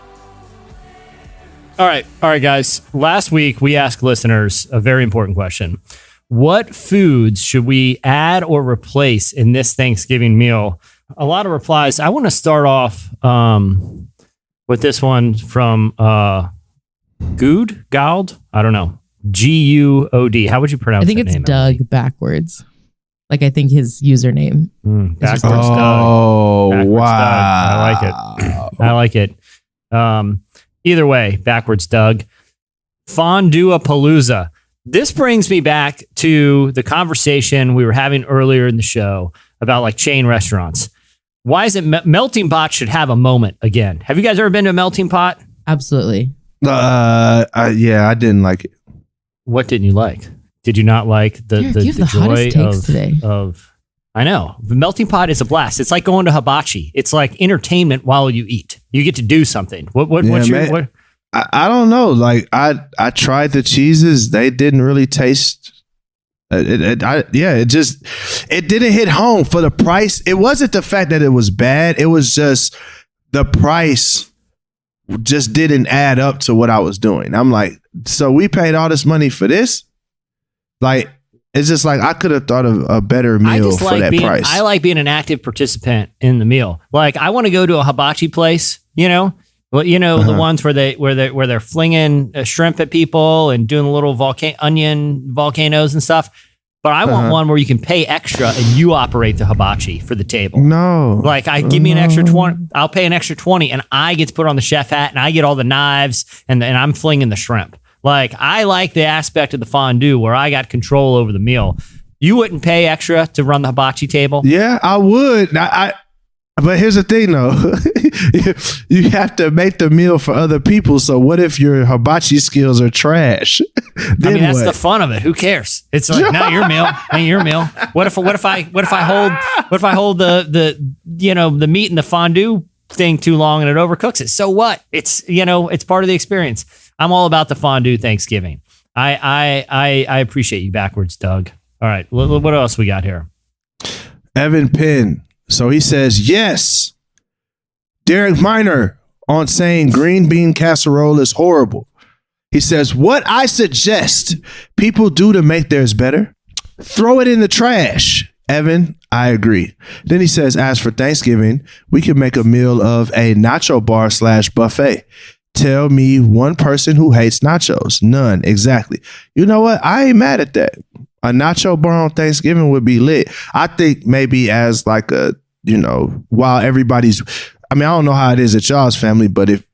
All right, guys. Last week, we asked listeners a very important question. What foods should we add or replace in this Thanksgiving meal? A lot of replies. I want to start off with this one from Gould? I don't know. Guod. How would you pronounce I think that it's name, Doug Emily? backwards. Like, I think his username. Backwards just- Doug. Oh, Backwards wow. Doug. I like it. Either way, backwards Doug. Fondue-a-palooza. This brings me back to the conversation we were having earlier in the show about like chain restaurants. Why is it Melting Pot should have a moment again? Have you guys ever been to a Melting Pot? Absolutely. Yeah, I didn't like it. What didn't you like? Did you not like the Derek, you have the joy hottest takes today. of? I know. The Melting Pot is a blast. It's like going to hibachi. It's like entertainment while you eat. You get to do something. What's your man. what? I don't know. Like I tried the cheeses. They didn't really taste. It didn't hit home for the price. It wasn't the fact that it was bad. It was just the price just didn't add up to what I was doing. I'm like, so we paid all this money for this? Like, it's just like I could have thought of a better meal for that price. I like being an active participant in the meal. Like I want to go to a hibachi place, you know? Well, you know, the ones where they're flinging shrimp at people and doing little onion volcanoes and stuff. But I want one where you can pay extra and you operate the hibachi for the table. No. Like give me an extra 20. I'll pay an extra 20 and I get to put on the chef hat and I get all the knives and I'm flinging the shrimp. Like I like the aspect of the fondue where I got control over the meal. You wouldn't pay extra to run the hibachi table? Yeah, I would. But here's the thing, though. You have to make the meal for other people. So what if your hibachi skills are trash? Then that's what? the fun of it. Who cares? It's like not your meal, ain't your meal. What if I hold the meat in the fondue thing too long and it overcooks it? So what? It's it's part of the experience. I'm all about the fondue Thanksgiving. I appreciate you backwards, Doug. All right, what else we got here? Evan Penn. So he says, yes, Derek Minor on saying green bean casserole is horrible. He says, what I suggest people do to make theirs better, throw it in the trash. Evan, I agree. Then he says, as for Thanksgiving, we can make a meal of a nacho bar / buffet. Tell me one person who hates nachos. None. Exactly. You know what? I ain't mad at that. A nacho bar on Thanksgiving would be lit. I think maybe as like while everybody's, I don't know how it is at y'all's family, but if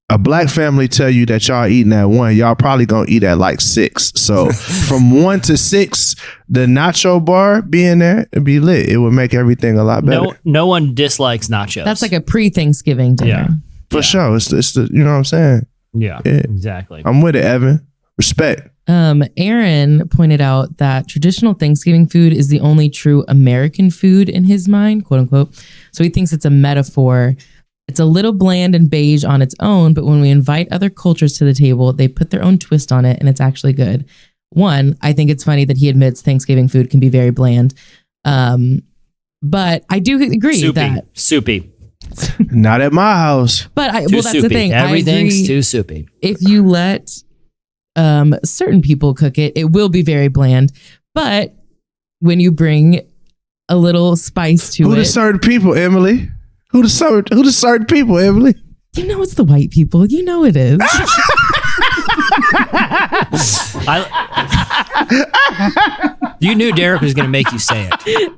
a black family tell you that y'all eating at 1, y'all probably gonna eat at like 6. So from 1 to 6, the nacho bar being there, it'd be lit. It would make everything a lot better. No one dislikes nachos. That's like a pre-Thanksgiving dinner. Yeah. For sure. It's the, you know what I'm saying? Yeah, exactly. I'm with it, Evan. Respect. Aaron pointed out that traditional Thanksgiving food is the only true American food in his mind, quote unquote. So he thinks it's a metaphor. It's a little bland and beige on its own, but when we invite other cultures to the table, they put their own twist on it and it's actually good. One, I think it's funny that he admits Thanksgiving food can be very bland. But I do agree that soupy. Not at my house. But that's soupy. the thing. Everything's too soupy. If you let certain people cook it, it will be very bland. But when you bring a little spice to Who it, the certain people, Emily? Who the certain people, Emily? you know it's the white people. You know it is. You knew Derek was going to make you say it.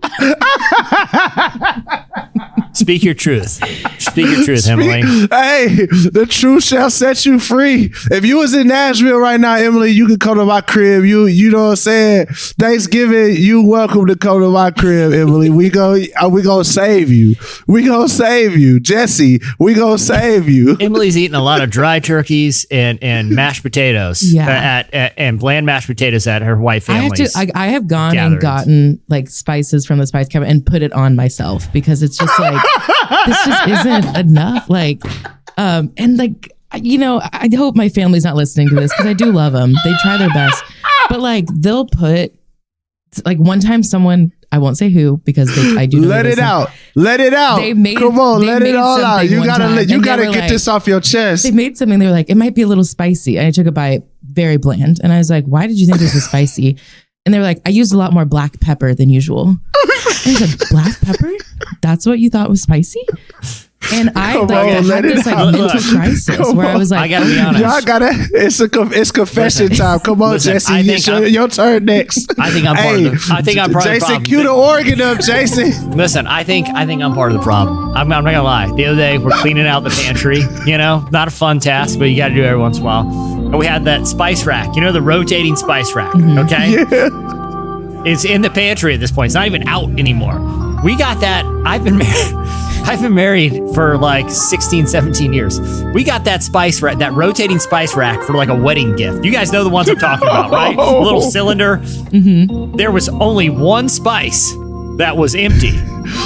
Speak your truth. Speak your truth, Emily. Hey, the truth shall set you free. If you was in Nashville right now, Emily, you could come to my crib. You know what I'm saying? Thanksgiving, you welcome to come to my crib, Emily. We gonna save you. We gonna save you. Jesse, we gonna save you. Emily's eating a lot of dry turkeys and mashed potatoes. Yeah. And bland mashed potatoes at her white family's. I have gone gatherings. and gotten like spices from the spice cabinet and put it on myself because it's just like this just isn't enough. Like, and like, I hope my family's not listening to this because I do love them. They try their best, but like they'll put like one time someone, I won't say who because I do know Let it out. Let it out. Come on, let it all out. You gotta get this off your chest. They made something. They were like, it might be a little spicy. And I took a bite, very bland. And I was like, why did you think this was spicy? And they were like, I used a lot more black pepper than usual. And I said, black pepper? That's what you thought was spicy? And I Come like on, had let this it like out. mental crisis Come where I was like, I gotta be honest. Y'all gotta. It's confession time. Come on, Listen, Jesse. I think Your turn next. I think I'm part of the. I think I'm part of the Jason, problem. cue the organ up, Jason. Listen, I think I'm part of the problem. I'm not gonna lie. The other day we're cleaning out the pantry. You know, not a fun task, but you got to do it every once in a while. And we had that spice rack. You know, the rotating spice rack. Okay, it's in the pantry at this point. It's not even out anymore. We got that. I've been married for like 16, 17 years. We got that spice rack, that rotating spice rack for like a wedding gift. You guys know the ones I'm talking about, right? A little cylinder. There was only one spice that was empty.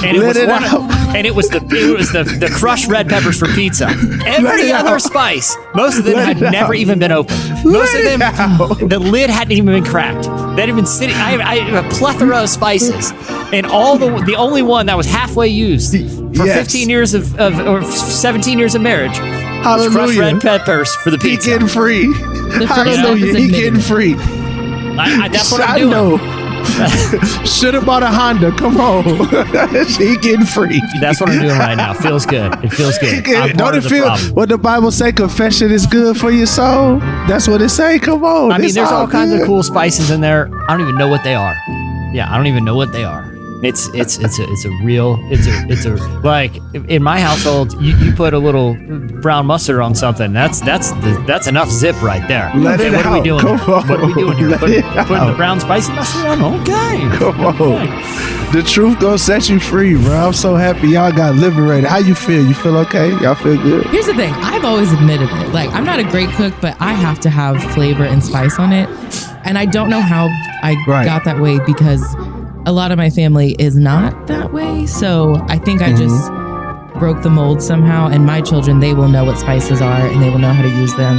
And it was the crushed red peppers for pizza. Every other spice, most of them had never even been opened. Most of them, the lid hadn't even been cracked. They'd have been sitting. I have a plethora of spices, and the only one that was halfway used for 15 years or 17 years of marriage was crushed red peppers for the pizza. He getting free. Hallelujah. He getting free. That's what I'm doing. Should have bought a Honda. Come on. He getting free. That's what I'm doing right now. Feels good. It feels good. Don't it feel what the Bible say? Confession is good for your soul. That's what it say. Come on. I mean, there's all kinds of cool spices in there. I don't even know what they are. Yeah, I don't even know what they are. It's a like in my household, you put a little brown mustard on something. That's enough zip right there. Let it what out. Are we doing? Come Here? on. What are we doing here? Putting the brown spicy mustard on? Okay. Come on. The truth gonna set you free, bro. I'm so happy y'all got liberated. How you feel? You feel okay? Y'all feel good? here's the thing. I've always admitted it. Like, I'm not a great cook, but I have to have flavor and spice on it. And I don't know how I got that way because a lot of my family is not that way. So I think I just broke the mold somehow. And my children, they will know what spices are and they will know how to use them.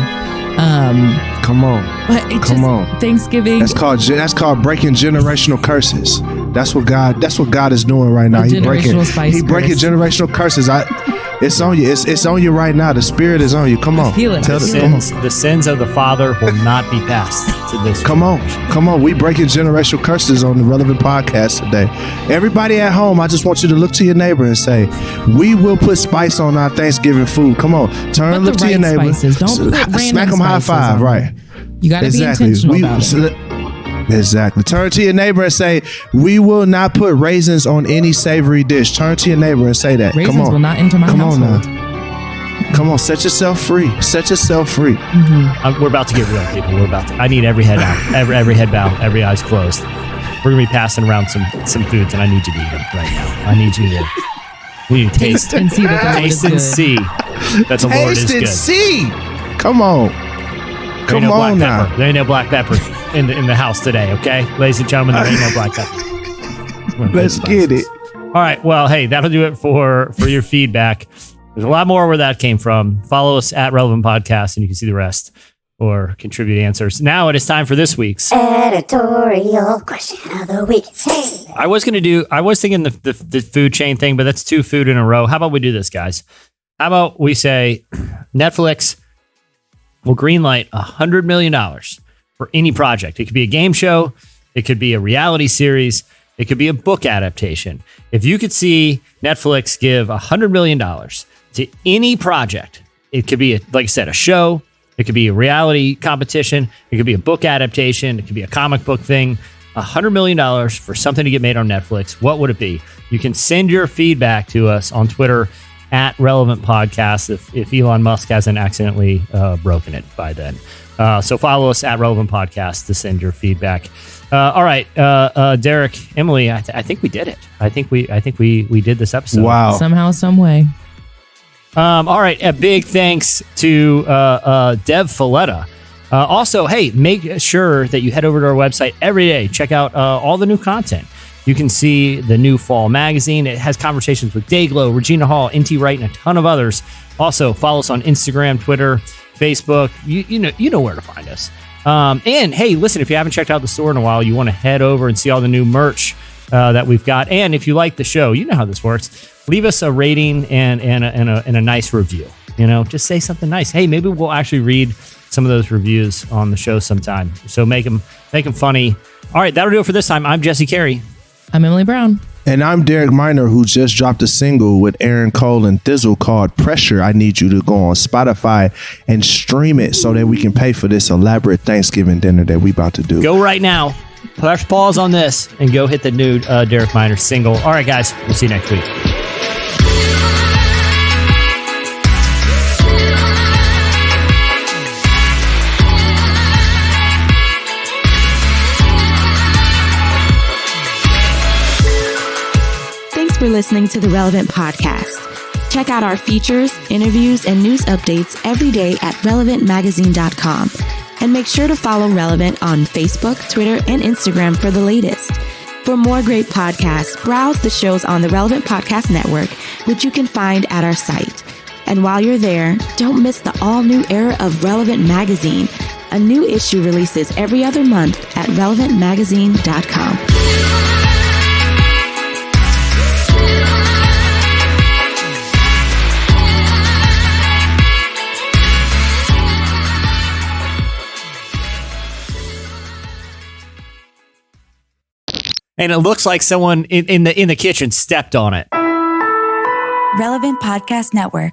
Come on. But it Come on. Thanksgiving. That's called breaking generational curses. That's what God is doing right now. He breaking generational curses. It's on you. It's on you right now. The spirit is on you. Come on. Feel it. The sins of the father will not be passed to this. Come on. We breaking generational curses on the Relevant Podcast today. Everybody at home, I just want you to look to your neighbor and say, we will put spice on our Thanksgiving food. Come on. Turn, look to your neighbor. Spices. Don't put random smack them high five. Right. You got to be intentional about it. Exactly. Turn to your neighbor and say, we will not put raisins on any savory dish. Turn to your neighbor and say that. Raisins Come on. will not enter my household. Come on now. Come on, set yourself free. Set yourself free. We're about to get real, people. I need every head down, every head bowed, every eyes closed. We're gonna be passing around some foods, and I need you to eat them right now. I need you to taste and see that the Lord is good. see that the Lord is good. Taste and see. Come on. Come on now. There ain't no black pepper in the house today, okay? Ladies and gentlemen, there ain't no black pepper. Let's get it. All right. Well, hey, that'll do it for your feedback. There's a lot more where that came from. Follow us at Relevant Podcast, and you can see the rest or contribute answers. Now it is time for this week's editorial question of the week. Hey. I was thinking the food chain thing, but that's 2 food in a row. How about we do this, guys? How about we say Netflix will greenlight $100 million for any project. It could be a game show. It could be a reality series. It could be a book adaptation. If you could see Netflix give $100 million to any project, it could be, like I said, a show. It could be a reality competition. It could be a book adaptation. It could be a comic book thing. $100 million for something to get made on Netflix. What would it be? You can send your feedback to us on Twitter at Relevant Podcast if Elon Musk hasn't accidentally broken it by then. So follow us at Relevant Podcast to send your feedback. All right, Derek, Emily, I think we did it. I think we did this episode. Wow. Somehow, some way. All right, a big thanks to Deb Fileta. Also, hey, make sure that you head over to our website every day. Check out all the new content. You can see the new fall magazine. It has conversations with Dayglow, Regina Hall, NT Wright, and a ton of others. Also, follow us on Instagram, Twitter, Facebook. You know where to find us. And hey, listen, if you haven't checked out the store in a while, you want to head over and see all the new merch that we've got. And if you like the show, you know how this works. Leave us a rating and a nice review. Just say something nice. Hey, maybe we'll actually read some of those reviews on the show sometime. So make them funny. All right, that'll do it for this time. I'm Jesse Carey. I'm Emily Brown. And I'm Derek Minor, who just dropped a single with Aaron Cole and Thizzle called Pressure. I need you to go on Spotify and stream it so that we can pay for this elaborate Thanksgiving dinner that we about to do. Go right now. Press pause on this and go hit the new Derek Minor single. All right, guys. We'll see you next week. For listening to the Relevant Podcast. Check out our features, interviews, and news updates every day at relevantmagazine.com. And make sure to follow Relevant on Facebook, Twitter, and Instagram for the latest. For more great podcasts, browse the shows on the Relevant Podcast Network, which you can find at our site. And while you're there, don't miss the all-new era of Relevant Magazine. A new issue releases every other month at relevantmagazine.com. And it looks like someone in the kitchen stepped on it. Relevant Podcast Network.